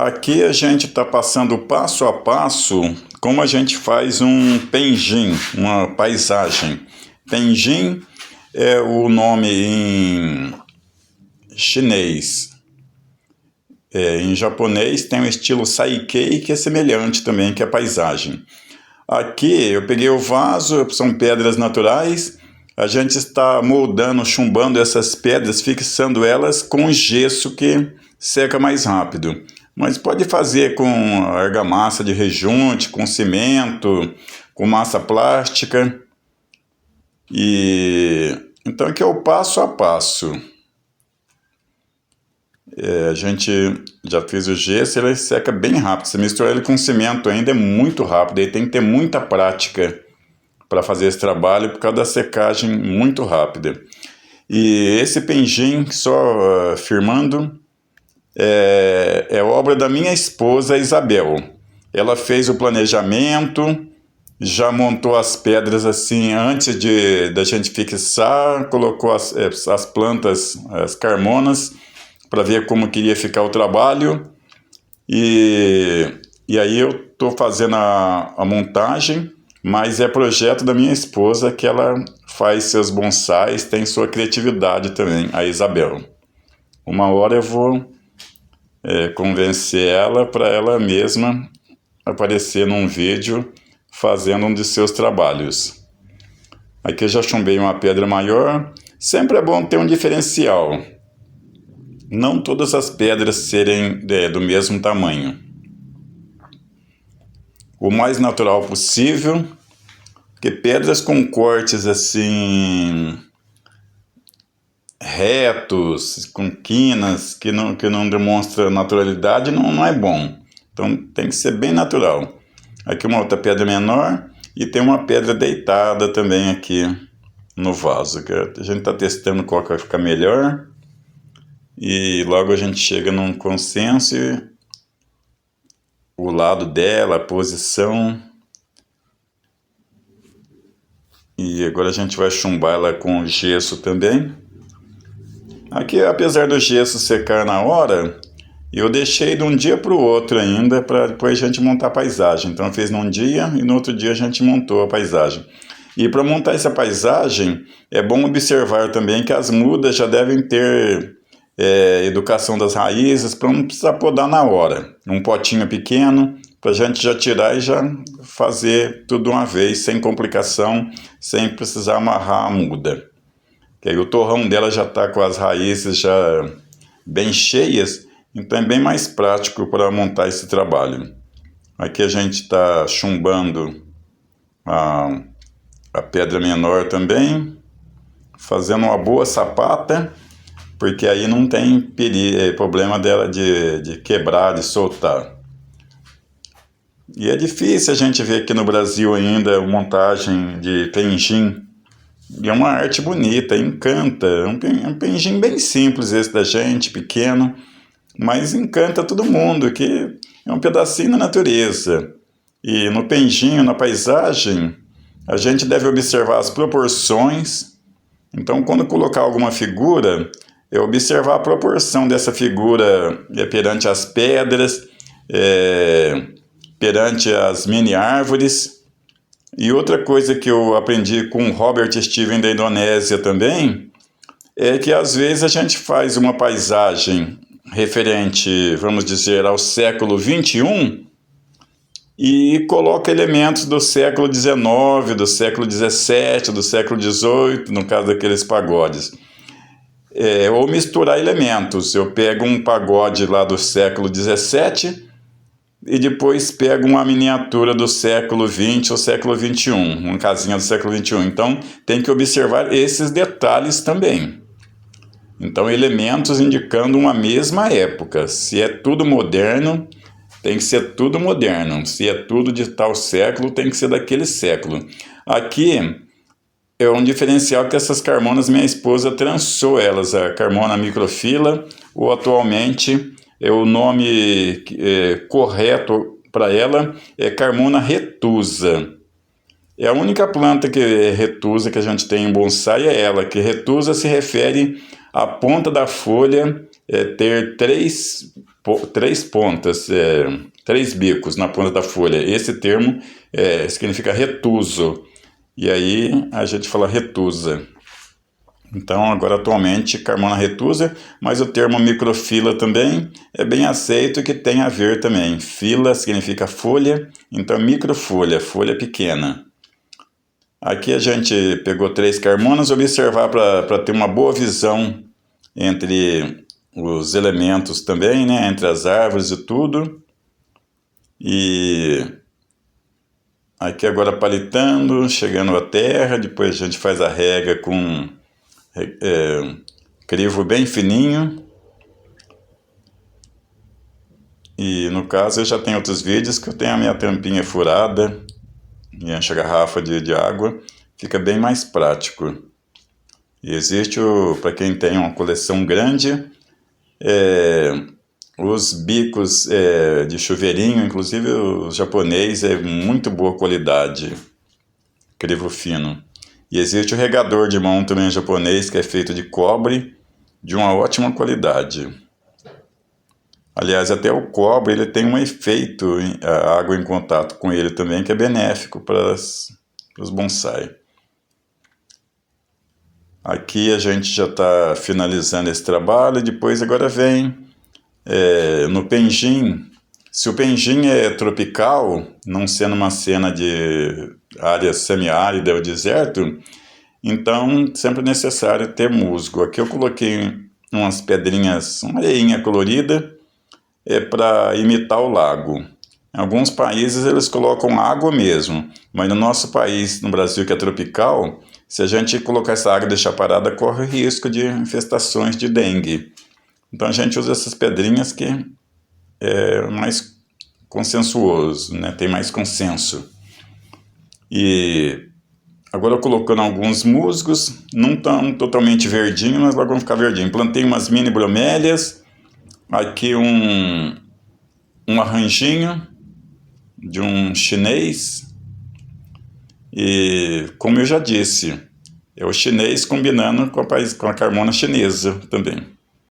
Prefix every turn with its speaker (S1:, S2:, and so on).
S1: Aqui a gente está passando passo a passo como a gente faz um penjin, uma paisagem. Penjin é o nome em chinês. Em japonês tem o estilo saikei, que é semelhante também, que é paisagem. Aqui eu peguei o vaso, são pedras naturais, a gente está moldando, chumbando essas pedras, fixando elas com gesso que seca mais rápido. Mas pode fazer com argamassa de rejunte, com cimento, com massa plástica. Então aqui é o passo a passo. A gente já fez o gesso, ele seca bem rápido. Você mistura ele com cimento ainda, é muito rápido. Aí tem que ter muita prática para fazer esse trabalho por causa da secagem muito rápida. E esse penjin, só firmando, é obra da minha esposa Isabel. Ela fez o planejamento, já montou as pedras assim antes da gente fixar, colocou as plantas, as carmonas, para ver como queria ficar o trabalho. E aí eu estou fazendo a montagem, mas é projeto da minha esposa, que ela faz seus bonsais, tem sua criatividade também, a Isabel. Uma hora eu vou convencer ela para ela mesma aparecer num vídeo fazendo um de seus trabalhos. Aqui eu já chumbei uma pedra maior. Sempre é bom ter um diferencial. Não todas as pedras serem do mesmo tamanho. O mais natural possível, porque pedras com cortes assim retos, com quinas, que não demonstra naturalidade, não é bom. Então tem que ser bem natural. Aqui uma outra pedra menor e tem uma pedra deitada também aqui no vaso, que a gente está testando qual que vai ficar melhor. E logo a gente chega num consenso, o lado dela, a posição. E agora a gente vai chumbar ela com gesso também. Aqui, apesar do gesso secar na hora, eu deixei de um dia para o outro ainda, para depois a gente montar a paisagem. Então eu fiz num dia e no outro dia a gente montou a paisagem. E para montar essa paisagem, é bom observar também que as mudas já devem ter educação das raízes, para não precisar podar na hora. Um potinho pequeno, para a gente já tirar e já fazer tudo de uma vez, sem complicação, sem precisar amarrar a muda. Que aí o torrão dela já está com as raízes já bem cheias, então é bem mais prático para montar esse trabalho. Aqui a gente está chumbando a pedra menor também, fazendo uma boa sapata, porque aí não tem problema dela de quebrar, de soltar. E é difícil a gente ver aqui no Brasil ainda a montagem de penjin. E é uma arte bonita, encanta. É um penjin bem simples esse da gente, pequeno, mas encanta todo mundo, que é um pedacinho da natureza. E no penjin, na paisagem, a gente deve observar as proporções. Então, quando colocar alguma figura, é observar a proporção dessa figura perante as pedras, perante as mini árvores. E outra coisa que eu aprendi com o Robert Steven da Indonésia também, é que às vezes a gente faz uma paisagem referente, vamos dizer, ao século XXI e coloca elementos do século XIX, do século XVII, do século XVIII, no caso daqueles pagodes. Ou misturar elementos. Eu pego um pagode lá do século XVII e depois pego uma miniatura do século XX ou século XXI, uma casinha do século XXI. Então, tem que observar esses detalhes também. Então, elementos indicando uma mesma época. Se é tudo moderno, tem que ser tudo moderno. Se é tudo de tal século, tem que ser daquele século. Aqui é um diferencial que essas carmonas, minha esposa trançou elas, a carmona microfila, ou atualmente o nome correto para ela é Carmona retusa. É a única planta que retusa que a gente tem em bonsai, é ela, que retusa se refere à ponta da folha ter 3 três pontas, três bicos na ponta da folha. Esse termo significa retuso. E aí a gente fala retusa. Então, agora atualmente, Carmona retusa, mas o termo microfila também é bem aceito, que tem a ver também. Fila significa folha, então microfolha, folha pequena. Aqui a gente pegou 3 carmonas, observar para ter uma boa visão entre os elementos também, né? Entre as árvores e tudo. E aqui agora palitando, chegando à terra, depois a gente faz a rega com crivo bem fininho. E no caso eu já tenho outros vídeos que eu tenho a minha tampinha furada e encho a garrafa de água, fica bem mais prático. E existe, para quem tem uma coleção grande, os bicos de chuveirinho, inclusive o japonês é muito boa qualidade, crivo fino. E existe o regador de mão também japonês, que é feito de cobre, de uma ótima qualidade. Aliás, até o cobre ele tem um efeito, a água em contato com ele também, que é benéfico para os bonsai. Aqui a gente já está finalizando esse trabalho, depois agora vem no penjin. Se o penjin é tropical, não sendo uma cena de área semiárida ou deserto, então sempre é necessário ter musgo. Aqui eu coloquei umas pedrinhas, uma areinha colorida, para imitar o lago. Em alguns países eles colocam água mesmo, mas no nosso país, no Brasil, que é tropical, se a gente colocar essa água e deixar parada, corre o risco de infestações de dengue. Então a gente usa essas pedrinhas que é mais consensuoso, né? Tem mais consenso. E agora eu colocando alguns musgos, não tão totalmente verdinho, mas logo vão ficar verdinho. Plantei umas mini bromélias, aqui um arranjinho de um chinês, e como eu já disse, é o chinês combinando com a carmona chinesa também.